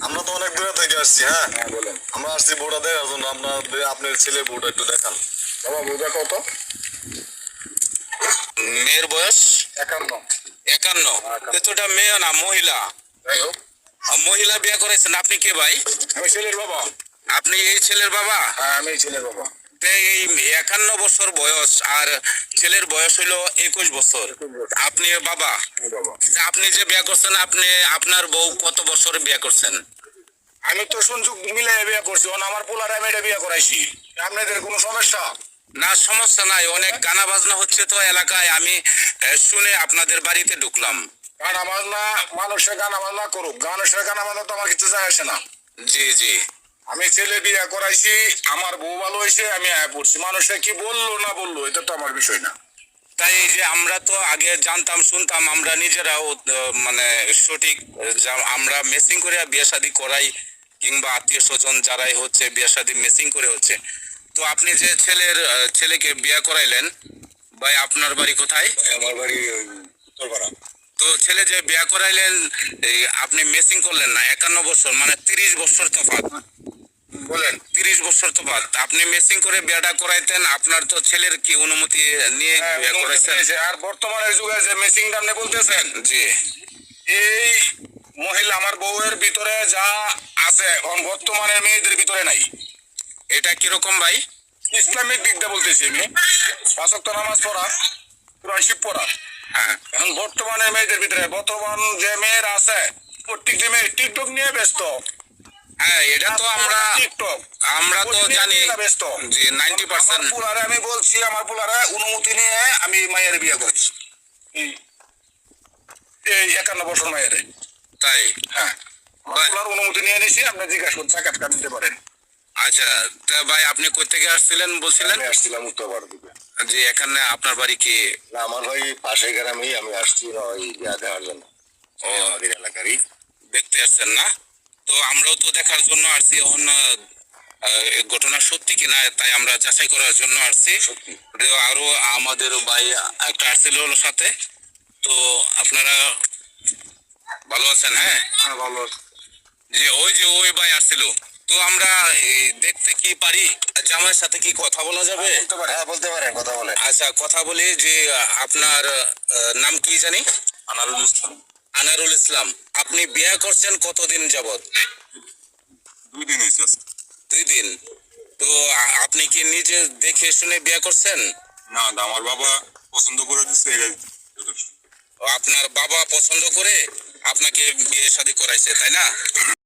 আমরা তো অনেক দূরে থেকে আসছি। হ্যাঁ হ্যাঁ বলেন। আমরা আসছি বউটা দেখার জন্য। আপনার ছেলে বউটা একটু দেখান। বাবা বউটা কত? মেয়ের বয়স 51। 51। এতটা মেয়ে না, মহিলা। যাই হোক, মহিলা বিয়ে করেছেন। আপনি কে ভাই? আমি ছেলের বাবা। আপনি এই ছেলের বাবা? হ্যাঁ আমি ছেলের বাবা। এই 51 বছর বয়স আর ছেলের বয়স হইলো 21 বছর। আপনি বাবা? বাবা আপনি যে বিয়ে করছেন, আপনি আপনার বউ কত বছর বিয়ে করছেন? আমি তো সুযোগ মিলে বিয়ে করছি, আমার পোলারে আমি এটা বিয়ে করাইছি। আপনাদের কোনো সমস্যা? না, সমস্যা নাই। অনেক গানা বাজনা হচ্ছে তো এলাকায়, আমি শুনে আপনাদের বাড়িতে ঢুকলাম। গানা বাজনা মানুষের গানা বাজনা করুক, মানুষের গানা বাজনা তো আমার কিছু যায় আসে না। জি জি। আমি ছেলে বিয়ে করাইছি, আমার বউ ভালো হয়েছে, আমি আয় পড়ছি। মানুষে কি বললো না বললো এটা তো আমার বিষয় না। তাই এই যে আমরা তো আগে জানতাম, শুনতাম, আমরা নিজেরাও মানে সঠিক আমরা মেসিং করে বিয়ে শাদী করাই, কিংবা আত্মীয় স্বজন যারাই হচ্ছে বিয়ে শাদী মেসিং করে হচ্ছে। তো আপনি যে ছেলেকে বিয়ে করাইলেন, ভাই আপনার বাড়ি কোথায়? আমার বাড়ি উত্তরপাড়া। তো ছেলে যে বিয়ে করাইলেন, এই আপনি মেসিং করলেন না, 51 বছর মানে 30 বছর তফাৎ। বলেন। 30 বছর তফাৎ। আপনি মেসিং করে বিয়েটা করাইতেন, আপনার তো ছেলের কি অনুমতি নিয়ে বিয়ে করাইছেন? আর বর্তমানের যুগে যে মেসিং আপনি বলতেছেন, জি। এই মহিলা আমার বউয়ের ভিতরে যা আছে এখন বর্তমানে মেয়েদের ভিতরে নাই। এটা কিরকম ভাই? ইসলামিক দিকটা বলতেছি আমি। 5 ওয়াক্ত নামাজ পড়া, কোরআন শিব পড়া। হ্যাঁ। এখন বর্তমানে মেয়েদের ভিতরে বর্তমান যে মেয়েরা আছে, প্রত্যেকটি মেয়ে টিকটক নিয়ে ব্যস্ত। হ্যাঁ, এটা তো টিকটক আমরা তো জানি। ব্যস্ত। জি, 90%। পুলারে আমি বলছি, আমার পুলারে অনুমতি নিয়ে আমি মায়ের বিয়ে করেছি। এই 51 বছর মায়ের। তাই? হ্যাঁ, আমার অনুমতি নিয়ে নিয়েছি। আপনি জিজ্ঞাসা করতে সাক্ষাৎকার দিতে পারেন। আচ্ছা, তা ভাই আপনি কই থেকে আসছিলেন বলছিলেন? আমি আসছিলাম উত্তরপাড়া থেকে। জি, এখানে আপনার বাড়ি কি? না, আমার ভাই পাশের গ্রামেই, আমি আসছি ওই বিয়া দেওয়ার জন্য। ও, আমাদের এলাকারই। দেখতে আসছেন না? তো আমরাও তো দেখার জন্য আসছি। এখন এই ঘটনা সত্যি কিনা তাই আমরা যাচাই করার জন্য আসছি। সত্যি। আরো আমাদের ভাই একটা আসছিল ওর সাথে। তো আপনারা ভালো আছেন? হ্যাঁ হ্যাঁ ভালো। জি, ওই ভাই আসছিল। তো আমরা দেখতে কি পারি? জামাইয়ের সাথে কি কথা বলা যাবে? বলতে পারেন। হ্যাঁ বলতে পারেন, কথা বলেন। আচ্ছা, কথা বলি যে আপনার নাম কি জানি? আনারুল ইসলাম। আনারুল ইসলাম। আপনি বিয়ে করছেন কতদিন যাবত? 2 দিন হয়েছে। 2 দিন। তো আপনি কি নিজে দেখে শুনে বিয়ে করছেন? না, আমার বাবা পছন্দ করে দিচ্ছে এটাই। আপনার বাবা পছন্দ করে আপনাকে বিয়ে শাদী করাইছে, তাই না?